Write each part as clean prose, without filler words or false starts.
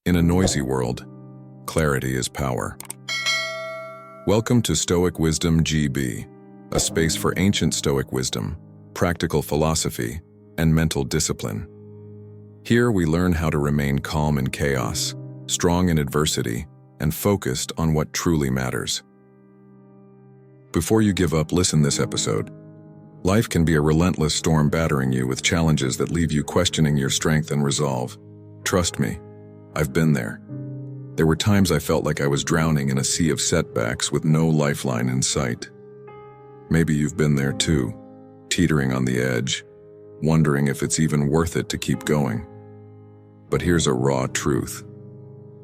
In a noisy world, clarity is power. Welcome to Stoic Wisdom GB, a space for ancient Stoic wisdom, practical philosophy, and mental discipline. Here we learn how to remain calm in chaos, strong in adversity, and focused on what truly matters. Before you give up, listen this episode. Life can be a relentless storm battering you with challenges that leave you questioning your strength and resolve. Trust me, I've been there. There were times I felt like I was drowning in a sea of setbacks with no lifeline in sight. Maybe you've been there too, teetering on the edge, wondering if it's even worth it to keep going. But here's a raw truth.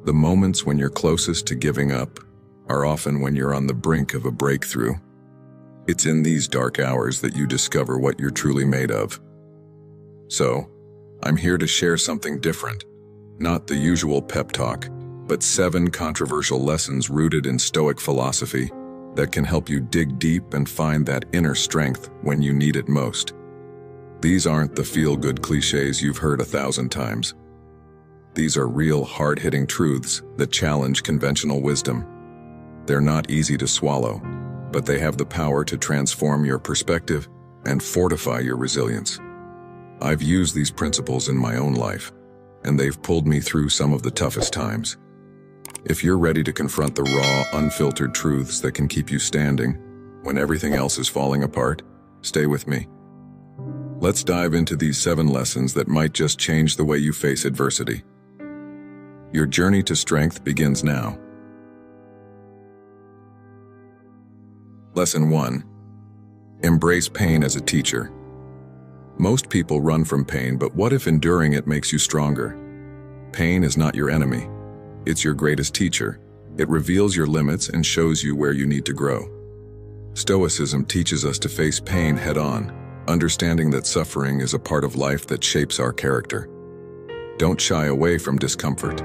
The moments when you're closest to giving up are often when you're on the brink of a breakthrough. It's in these dark hours that you discover what you're truly made of. So, I'm here to share something different. Not the usual pep talk, but 7 controversial lessons rooted in Stoic philosophy that can help you dig deep and find that inner strength when you need it most. These aren't the feel-good cliches you've heard 1,000 times. These are real, hard-hitting truths that challenge conventional wisdom. They're not easy to swallow, but they have the power to transform your perspective and fortify your resilience. I've used these principles in my own life, and they've pulled me through some of the toughest times. If you're ready to confront the raw, unfiltered truths that can keep you standing when everything else is falling apart, stay with me. Let's dive into these 7 lessons that might just change the way you face adversity. Your journey to strength begins now. Lesson 1. Embrace pain as a teacher. Most people run from pain, but what if enduring it makes you stronger? Pain is not your enemy. It's your greatest teacher. It reveals your limits and shows you where you need to grow. Stoicism teaches us to face pain head-on, understanding that suffering is a part of life that shapes our character. Don't shy away from discomfort.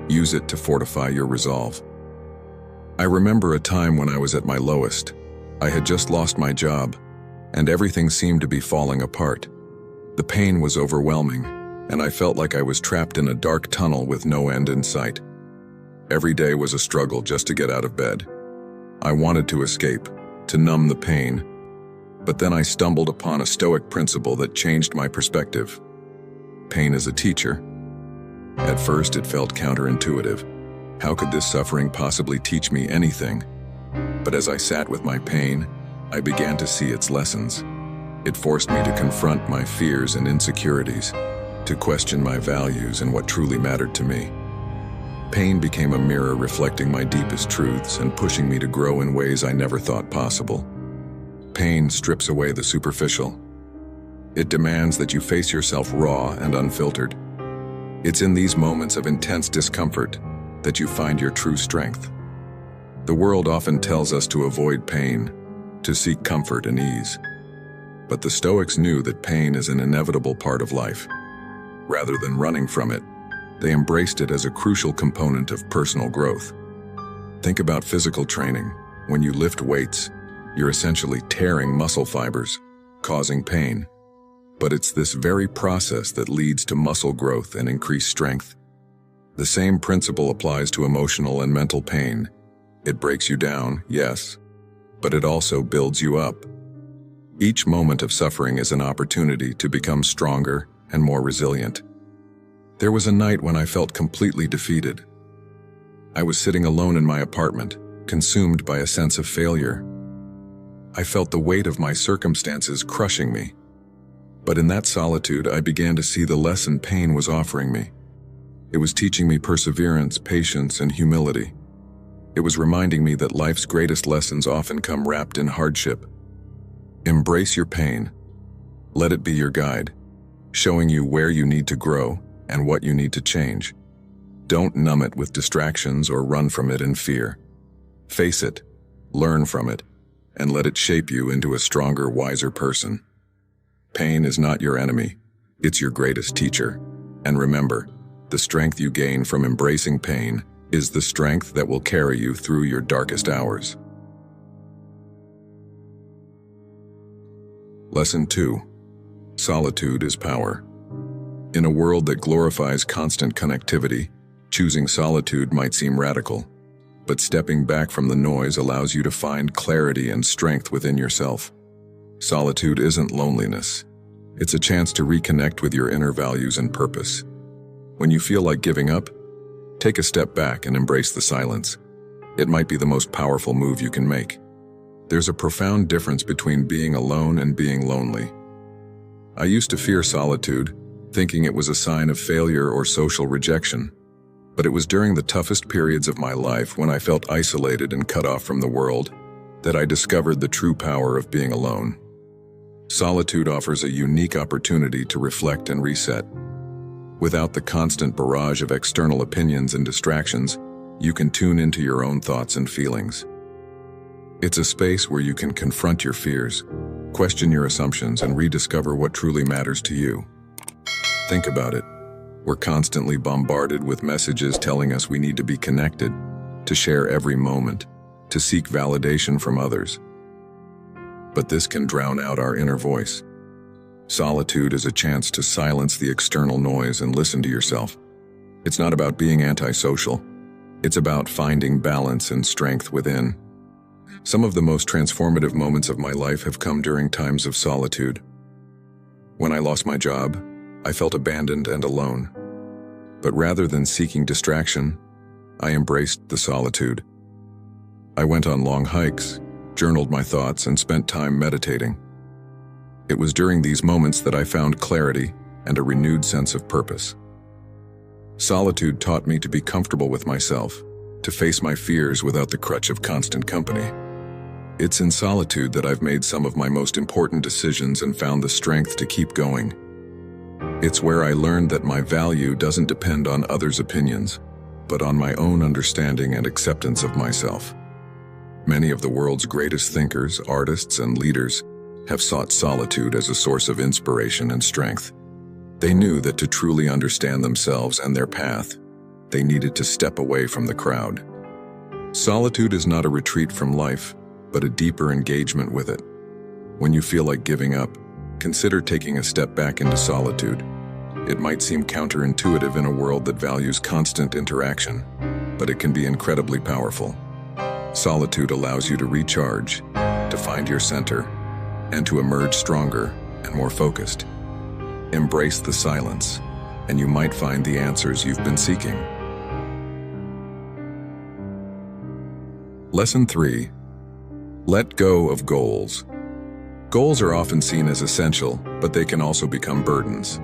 Use it to fortify your resolve. I remember a time when I was at my lowest. I had just lost my job, and everything seemed to be falling apart. The pain was overwhelming, and I felt like I was trapped in a dark tunnel with no end in sight. Every day was a struggle just to get out of bed. I wanted to escape, to numb the pain, but then I stumbled upon a Stoic principle that changed my perspective. Pain is a teacher. At first, it felt counterintuitive. How could this suffering possibly teach me anything? But as I sat with my pain, I began to see its lessons. It forced me to confront my fears and insecurities, to question my values and what truly mattered to me. Pain became a mirror reflecting my deepest truths and pushing me to grow in ways I never thought possible. Pain strips away the superficial. It demands that you face yourself raw and unfiltered. It's in these moments of intense discomfort that you find your true strength. The world often tells us to avoid pain, to seek comfort and ease. But the Stoics knew that pain is an inevitable part of life. Rather than running from it, they embraced it as a crucial component of personal growth. Think about physical training. When you lift weights, you're essentially tearing muscle fibers, causing pain. But it's this very process that leads to muscle growth and increased strength. The same principle applies to emotional and mental pain. It breaks you down, yes, but it also builds you up. Each moment of suffering is an opportunity to become stronger and more resilient. There was a night when I felt completely defeated. I was sitting alone in my apartment, consumed by a sense of failure. I felt the weight of my circumstances crushing me. But in that solitude, I began to see the lesson pain was offering me. It was teaching me perseverance, patience, and humility. It was reminding me that life's greatest lessons often come wrapped in hardship. Embrace your pain. Let it be your guide, showing you where you need to grow and what you need to change. Don't numb it with distractions or run from it in fear. Face it, learn from it, and let it shape you into a stronger, wiser person. Pain is not your enemy, it's your greatest teacher. And remember, the strength you gain from embracing pain is the strength that will carry you through your darkest hours. Lesson 2. Solitude is power. In a world that glorifies constant connectivity, Choosing solitude might seem radical, but stepping back from the noise allows you to find clarity and strength within yourself. Solitude isn't loneliness. It's a chance to reconnect with your inner values and purpose. When you feel like giving up, take a step back and embrace the silence. It might be the most powerful move you can make. There's a profound difference between being alone and being lonely. I used to fear solitude, thinking it was a sign of failure or social rejection. But it was during the toughest periods of my life, when I felt isolated and cut off from the world, that I discovered the true power of being alone. Solitude offers a unique opportunity to reflect and reset. Without the constant barrage of external opinions and distractions, you can tune into your own thoughts and feelings. It's a space where you can confront your fears, question your assumptions, and rediscover what truly matters to you. Think about it. We're constantly bombarded with messages telling us we need to be connected, to share every moment, to seek validation from others. But this can drown out our inner voice. Solitude is a chance to silence the external noise and listen to yourself. It's not about being antisocial. It's about finding balance and strength within. Some of the most transformative moments of my life have come during times of solitude. When I lost my job, I felt abandoned and alone. But rather than seeking distraction, I embraced the solitude. I went on long hikes, journaled my thoughts, and spent time meditating. It was during these moments that I found clarity and a renewed sense of purpose. Solitude taught me to be comfortable with myself, to face my fears without the crutch of constant company. It's in solitude that I've made some of my most important decisions and found the strength to keep going. It's where I learned that my value doesn't depend on others' opinions, but on my own understanding and acceptance of myself. Many of the world's greatest thinkers, artists, and leaders have sought solitude as a source of inspiration and strength. They knew that to truly understand themselves and their path, they needed to step away from the crowd. Solitude is not a retreat from life, but a deeper engagement with it. When you feel like giving up, consider taking a step back into solitude. It might seem counterintuitive in a world that values constant interaction, but it can be incredibly powerful. Solitude allows you to recharge, to find your center, and to emerge stronger and more focused. Embrace the silence, and you might find the answers you've been seeking. Lesson 3. Let go of goals. Goals are often seen as essential, but they can also become burdens.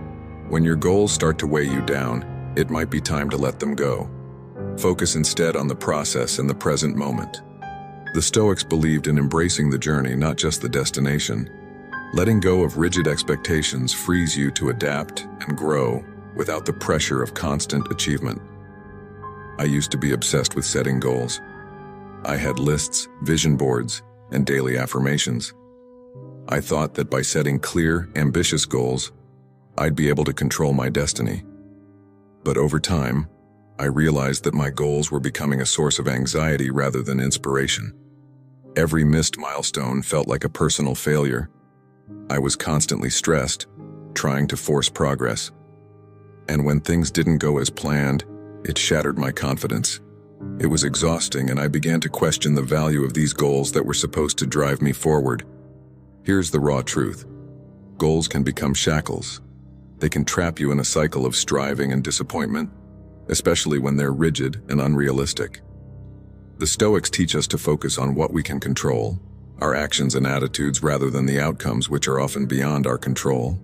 When your goals start to weigh you down, it might be time to let them go. Focus instead on the process and the present moment. The Stoics believed in embracing the journey, not just the destination. Letting go of rigid expectations frees you to adapt and grow without the pressure of constant achievement. I used to be obsessed with setting goals. I had lists, vision boards, and daily affirmations. I thought that by setting clear, ambitious goals, I'd be able to control my destiny. But over time, I realized that my goals were becoming a source of anxiety rather than inspiration. Every missed milestone felt like a personal failure. I was constantly stressed, trying to force progress. And when things didn't go as planned, it shattered my confidence. It was exhausting, and I began to question the value of these goals that were supposed to drive me forward. Here's the raw truth. Goals can become shackles. They can trap you in a cycle of striving and disappointment, especially when they're rigid and unrealistic. The Stoics teach us to focus on what we can control, our actions and attitudes, rather than the outcomes, which are often beyond our control.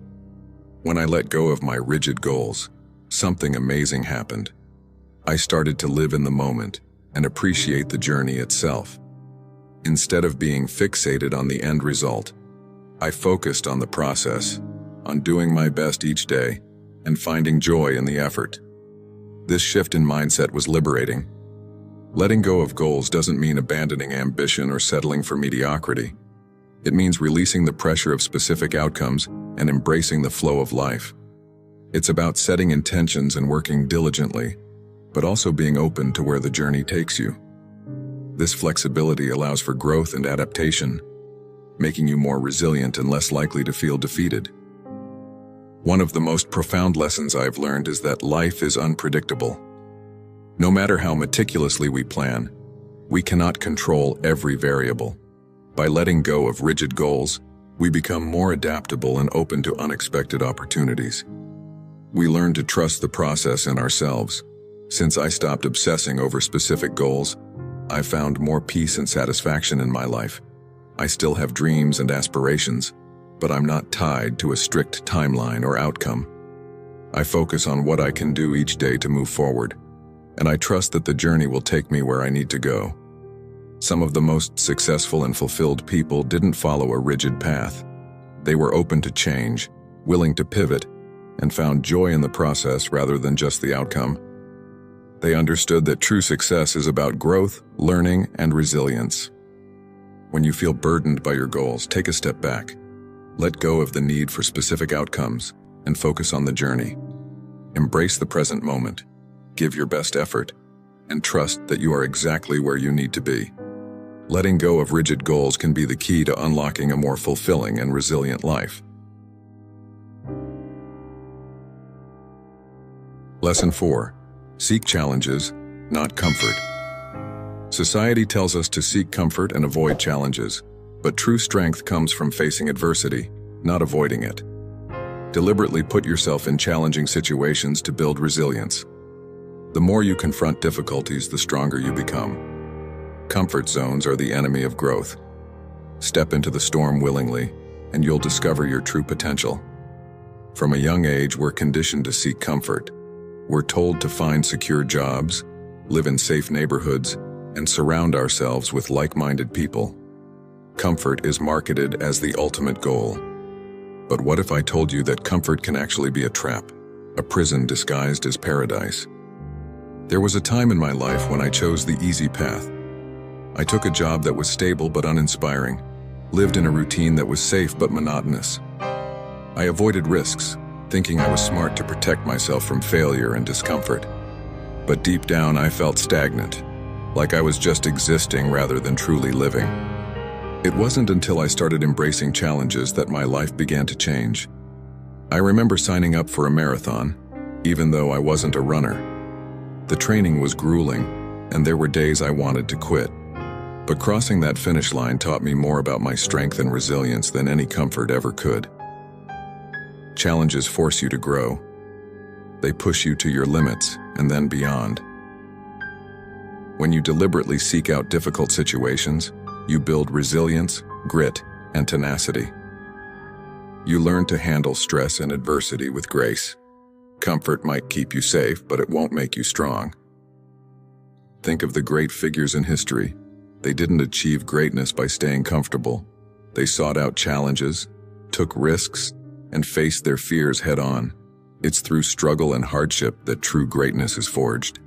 When I let go of my rigid goals, something amazing happened. I started to live in the moment and appreciate the journey itself. Instead of being fixated on the end result, I focused on the process, on doing my best each day, and finding joy in the effort. This shift in mindset was liberating. Letting go of goals doesn't mean abandoning ambition or settling for mediocrity. It means releasing the pressure of specific outcomes and embracing the flow of life. It's about setting intentions and working diligently, but also being open to where the journey takes you. This flexibility allows for growth and adaptation, making you more resilient and less likely to feel defeated. One of the most profound lessons I've learned is that life is unpredictable. No matter how meticulously we plan, we cannot control every variable. By letting go of rigid goals, we become more adaptable and open to unexpected opportunities. We learn to trust the process in ourselves. Since I stopped obsessing over specific goals, I found more peace and satisfaction in my life. I still have dreams and aspirations, but I'm not tied to a strict timeline or outcome. I focus on what I can do each day to move forward, and I trust that the journey will take me where I need to go. Some of the most successful and fulfilled people didn't follow a rigid path. They were open to change, willing to pivot, and found joy in the process rather than just the outcome. They understood that true success is about growth, learning, and resilience. When you feel burdened by your goals, take a step back. Let go of the need for specific outcomes and focus on the journey. Embrace the present moment, give your best effort, and trust that you are exactly where you need to be. Letting go of rigid goals can be the key to unlocking a more fulfilling and resilient life. Lesson 4. Seek challenges, not comfort. Society tells us to seek comfort and avoid challenges, but true strength comes from facing adversity, not avoiding it. Deliberately put yourself in challenging situations to build resilience. The more you confront difficulties, the stronger you become. Comfort zones are the enemy of growth. Step into the storm willingly, and you'll discover your true potential. From a young age, we're conditioned to seek comfort. We're told to find secure jobs, live in safe neighborhoods, and surround ourselves with like-minded people. Comfort is marketed as the ultimate goal. But what if I told you that comfort can actually be a trap, a prison disguised as paradise? There was a time in my life when I chose the easy path. I took a job that was stable but uninspiring, lived in a routine that was safe but monotonous. I avoided risks, thinking I was smart to protect myself from failure and discomfort. But deep down, I felt stagnant, like I was just existing rather than truly living. It wasn't until I started embracing challenges that my life began to change. I remember signing up for a marathon, even though I wasn't a runner. The training was grueling, and there were days I wanted to quit. But crossing that finish line taught me more about my strength and resilience than any comfort ever could. Challenges force you to grow. They push you to your limits and then beyond. When you deliberately seek out difficult situations, you build resilience, grit, and tenacity. You learn to handle stress and adversity with grace. Comfort might keep you safe, but it won't make you strong. Think of the great figures in history. They didn't achieve greatness by staying comfortable. They sought out challenges, took risks, and faced their fears head-on. It's through struggle and hardship that true greatness is forged.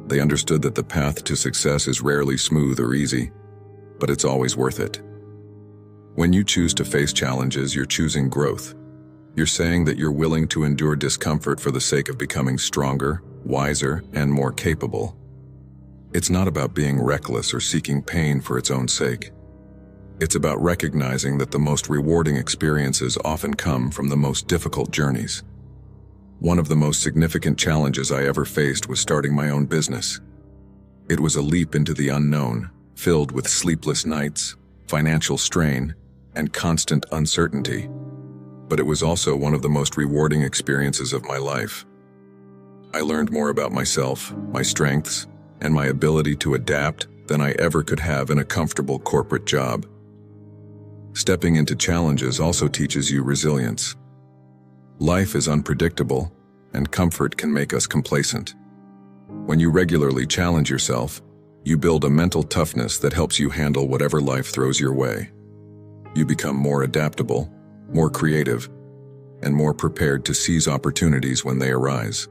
They understood that the path to success is rarely smooth or easy, but it's always worth it. When you choose to face challenges, you're choosing growth. You're saying that you're willing to endure discomfort for the sake of becoming stronger, wiser, and more capable. It's not about being reckless or seeking pain for its own sake. It's about recognizing that the most rewarding experiences often come from the most difficult journeys. One of the most significant challenges I ever faced was starting my own business. It was a leap into the unknown, filled with sleepless nights, financial strain, and constant uncertainty. But it was also one of the most rewarding experiences of my life. I learned more about myself, my strengths, and my ability to adapt than I ever could have in a comfortable corporate job. Stepping into challenges also teaches you resilience. Life is unpredictable, and comfort can make us complacent. When you regularly challenge yourself, you build a mental toughness that helps you handle whatever life throws your way. You become more adaptable, more creative, and more prepared to seize opportunities when they arise.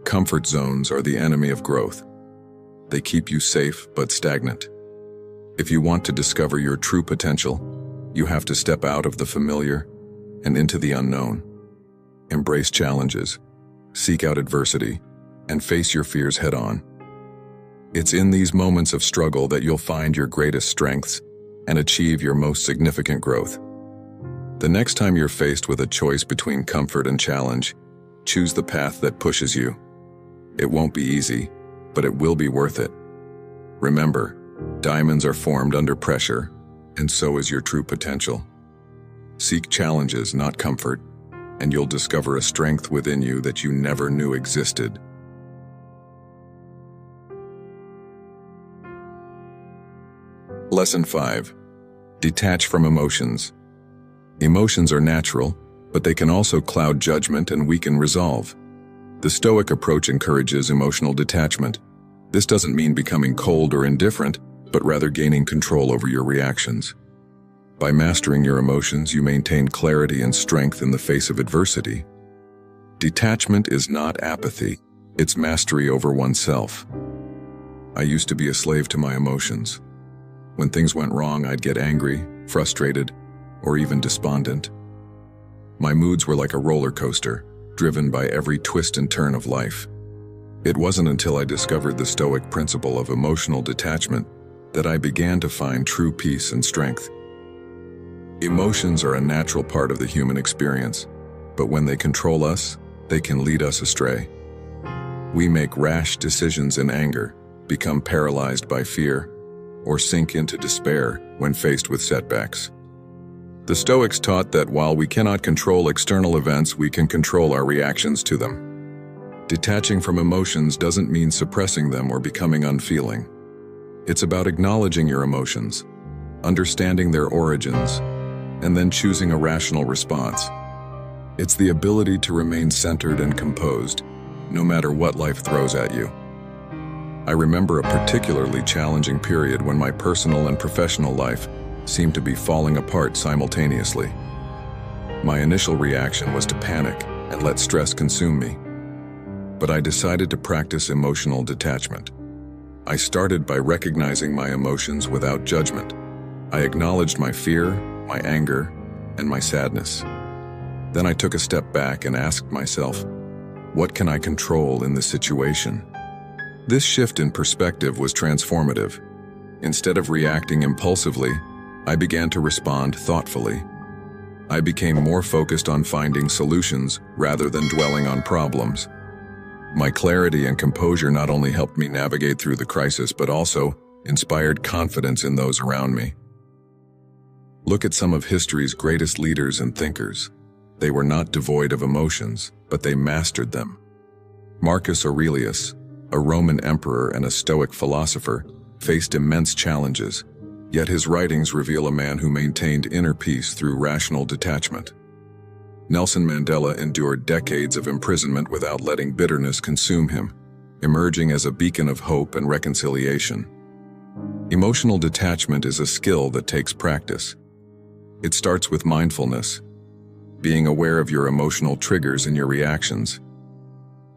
Comfort zones are the enemy of growth. They keep you safe but stagnant. If you want to discover your true potential, you have to step out of the familiar and into the unknown. Embrace challenges, seek out adversity, and face your fears head-on. It's in these moments of struggle that you'll find your greatest strengths and achieve your most significant growth. The next time you're faced with a choice between comfort and challenge, choose the path that pushes you. It won't be easy, but it will be worth it. Remember, diamonds are formed under pressure, and so is your true potential. Seek challenges, not comfort, and you'll discover a strength within you that you never knew existed. Lesson 5. Detach from emotions. Emotions are natural, but they can also cloud judgment and weaken resolve. The Stoic approach encourages emotional detachment. This doesn't mean becoming cold or indifferent, but rather gaining control over your reactions. By mastering your emotions, you maintain clarity and strength in the face of adversity. Detachment is not apathy, it's mastery over oneself. I used to be a slave to my emotions. When things went wrong, I'd get angry, frustrated, or even despondent. My moods were like a roller coaster, driven by every twist and turn of life. It wasn't until I discovered the Stoic principle of emotional detachment that I began to find true peace and strength. Emotions are a natural part of the human experience, but when they control us, they can lead us astray. We make rash decisions in anger, become paralyzed by fear, or sink into despair when faced with setbacks. The Stoics taught that while we cannot control external events, we can control our reactions to them. Detaching from emotions doesn't mean suppressing them or becoming unfeeling. It's about acknowledging your emotions, understanding their origins, and then choosing a rational response. It's the ability to remain centered and composed, no matter what life throws at you. I remember a particularly challenging period when my personal and professional life seemed to be falling apart simultaneously. My initial reaction was to panic and let stress consume me. But I decided to practice emotional detachment. I started by recognizing my emotions without judgment. I acknowledged my fear, my anger, and my sadness. Then I took a step back and asked myself, what can I control in this situation? This shift in perspective was transformative. Instead of reacting impulsively, I began to respond thoughtfully. I became more focused on finding solutions rather than dwelling on problems. My clarity and composure not only helped me navigate through the crisis, but also inspired confidence in those around me. Look at some of history's greatest leaders and thinkers. They were not devoid of emotions, but they mastered them. Marcus Aurelius, a Roman emperor and a Stoic philosopher, faced immense challenges, yet his writings reveal a man who maintained inner peace through rational detachment. Nelson Mandela endured decades of imprisonment without letting bitterness consume him, emerging as a beacon of hope and reconciliation. Emotional detachment is a skill that takes practice. It starts with mindfulness, being aware of your emotional triggers and your reactions.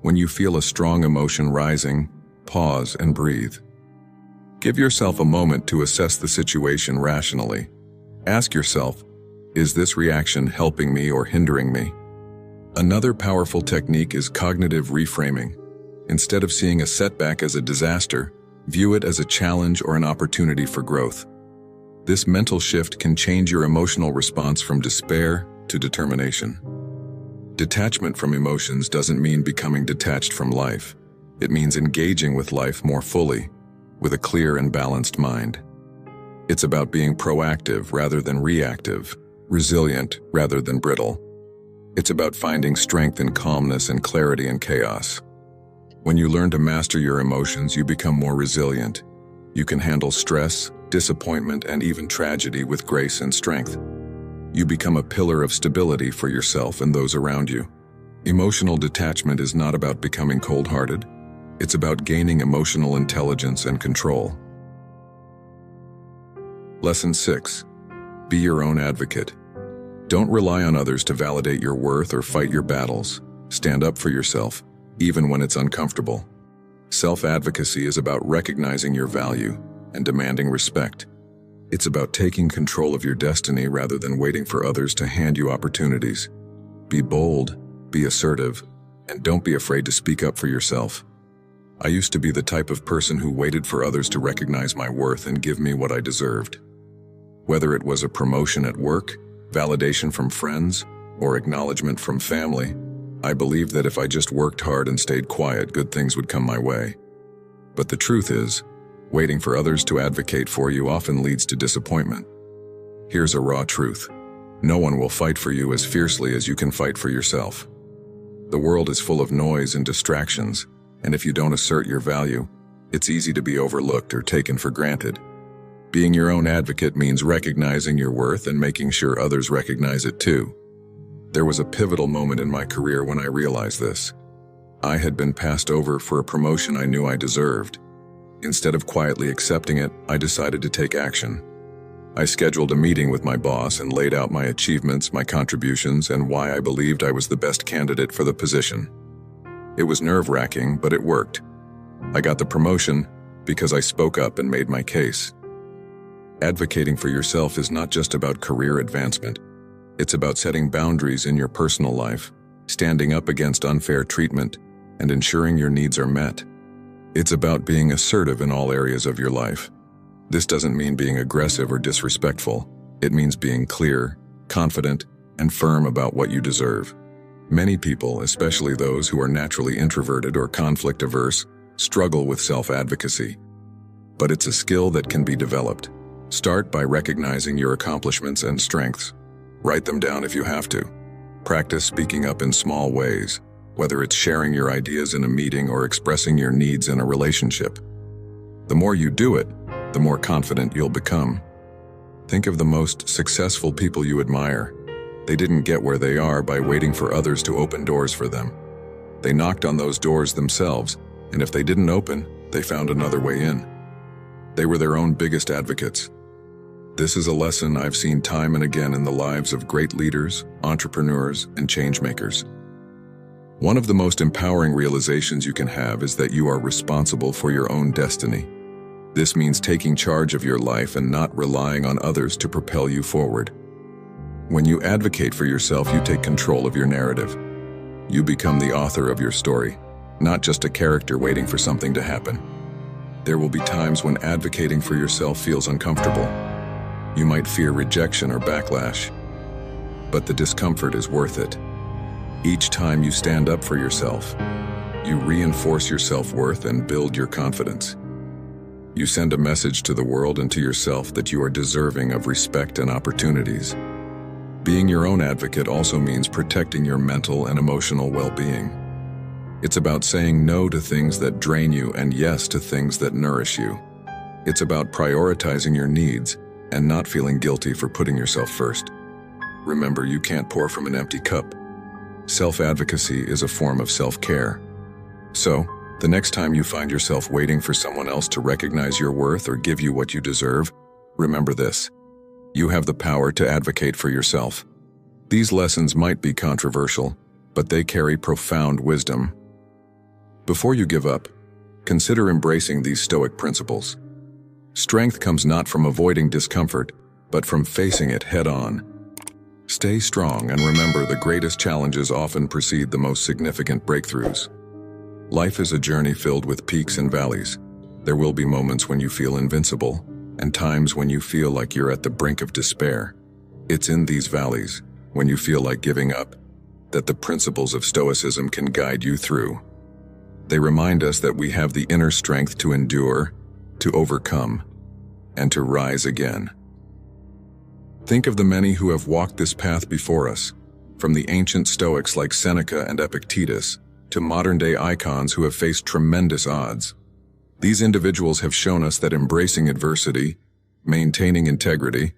When you feel a strong emotion rising, pause and breathe. Give yourself a moment to assess the situation rationally. Ask yourself, is this reaction helping me or hindering me? Another powerful technique is cognitive reframing. Instead of seeing a setback as a disaster, view it as a challenge or an opportunity for growth. This mental shift can change your emotional response from despair to determination. Detachment from emotions doesn't mean becoming detached from life. It means engaging with life more fully, with a clear and balanced mind. It's about being proactive rather than reactive, resilient rather than brittle. It's about finding strength in calmness and clarity in chaos. When you learn to master your emotions, you become more resilient. You can handle stress, disappointment, and even tragedy with grace and strength. You become a pillar of stability for yourself and those around you. Emotional detachment is not about becoming cold-hearted. It's about gaining emotional intelligence and control. Lesson 6. Be your own advocate. Don't rely on others to validate your worth or fight your battles. Stand up for yourself, even when it's uncomfortable. Self-advocacy is about recognizing your value and demanding respect. It's about taking control of your destiny rather than waiting for others to hand you opportunities. Be bold, be assertive, and don't be afraid to speak up for yourself. I used to be the type of person who waited for others to recognize my worth and give me what I deserved. Whether it was a promotion at work, validation from friends, or acknowledgement from family, I believed that if I just worked hard and stayed quiet, good things would come my way. But the truth is, waiting for others to advocate for you often leads to disappointment. Here's a raw truth. No one will fight for you as fiercely as you can fight for yourself. The world is full of noise and distractions, and if you don't assert your value, it's easy to be overlooked or taken for granted. Being your own advocate means recognizing your worth and making sure others recognize it too. There was a pivotal moment in my career when I realized this. I had been passed over for a promotion I knew I deserved. Instead of quietly accepting it, I decided to take action. I scheduled a meeting with my boss and laid out my achievements, my contributions, and why I believed I was the best candidate for the position. It was nerve-wracking, but it worked. I got the promotion because I spoke up and made my case. Advocating for yourself is not just about career advancement. It's about setting boundaries in your personal life, standing up against unfair treatment, and ensuring your needs are met. It's about being assertive in all areas of your life. This doesn't mean being aggressive or disrespectful. It means being clear, confident, and firm about what you deserve. Many people, especially those who are naturally introverted or conflict-averse, struggle with self-advocacy. But it's a skill that can be developed. Start by recognizing your accomplishments and strengths. Write them down if you have to. Practice speaking up in small ways, whether it's sharing your ideas in a meeting or expressing your needs in a relationship. The more you do it, the more confident you'll become. Think of the most successful people you admire. They didn't get where they are by waiting for others to open doors for them. They knocked on those doors themselves, and if they didn't open, they found another way in. They were their own biggest advocates. This is a lesson I've seen time and again in the lives of great leaders, entrepreneurs, and changemakers. One of the most empowering realizations you can have is that you are responsible for your own destiny. This means taking charge of your life and not relying on others to propel you forward. When you advocate for yourself, you take control of your narrative. You become the author of your story, not just a character waiting for something to happen. There will be times when advocating for yourself feels uncomfortable. You might fear rejection or backlash, but the discomfort is worth it. Each time you stand up for yourself, you reinforce your self-worth and build your confidence. You send a message to the world and to yourself that you are deserving of respect and opportunities. Being your own advocate also means protecting your mental and emotional well-being. It's about saying no to things that drain you and yes to things that nourish you. It's about prioritizing your needs and not feeling guilty for putting yourself first. Remember, you can't pour from an empty cup. Self-advocacy is a form of self-care. So, the next time you find yourself waiting for someone else to recognize your worth or give you what you deserve, remember this. You have the power to advocate for yourself. These lessons might be controversial, but they carry profound wisdom. Before you give up, consider embracing these Stoic principles. Strength comes not from avoiding discomfort, but from facing it head-on. Stay strong and remember the greatest challenges often precede the most significant breakthroughs. Life is a journey filled with peaks and valleys. There will be moments when you feel invincible, and times when you feel like you're at the brink of despair. It's in these valleys, when you feel like giving up, that the principles of Stoicism can guide you through. They remind us that we have the inner strength to endure, to overcome, and to rise again. Think of the many who have walked this path before us, from the ancient Stoics like Seneca and Epictetus, to modern-day icons who have faced tremendous odds. These individuals have shown us that embracing adversity, maintaining integrity,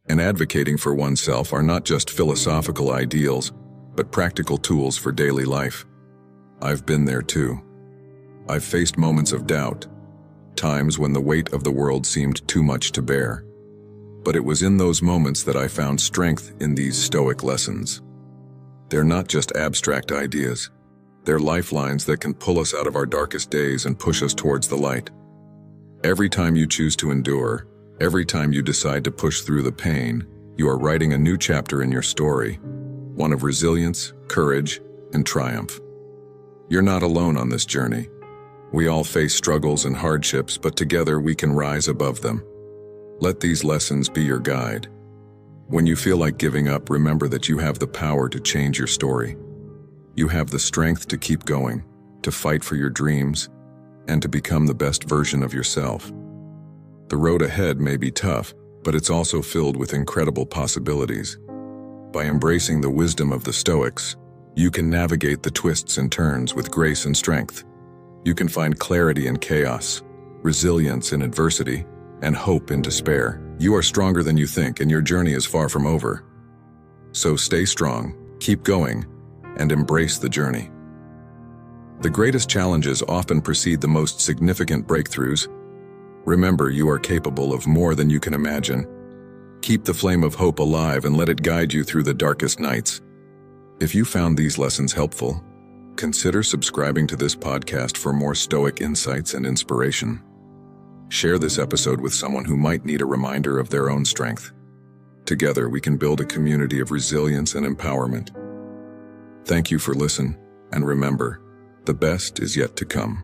and advocating for oneself are not just philosophical ideals, but practical tools for daily life. I've been there too. I've faced moments of doubt, times when the weight of the world seemed too much to bear. But it was in those moments that I found strength in these Stoic lessons. They're not just abstract ideas. They're lifelines that can pull us out of our darkest days and push us towards the light. Every time you choose to endure, every time you decide to push through the pain, you are writing a new chapter in your story, one of resilience, courage, and triumph. You're not alone on this journey. We all face struggles and hardships, but together we can rise above them. Let these lessons be your guide. When you feel like giving up, remember that you have the power to change your story. You have the strength to keep going, to fight for your dreams, and to become the best version of yourself. The road ahead may be tough, but it's also filled with incredible possibilities. By embracing the wisdom of the Stoics, you can navigate the twists and turns with grace and strength. You can find clarity in chaos, resilience in adversity, and hope in despair. You are stronger than you think, and your journey is far from over. So stay strong, keep going, and embrace the journey. The greatest challenges often precede the most significant breakthroughs. Remember, you are capable of more than you can imagine. Keep the flame of hope alive and let it guide you through the darkest nights. If you found these lessons helpful, consider subscribing to this podcast for more Stoic insights and inspiration. Share this episode with someone who might need a reminder of their own strength. Together, we can build a community of resilience and empowerment. Thank you for listening, and remember, the best is yet to come.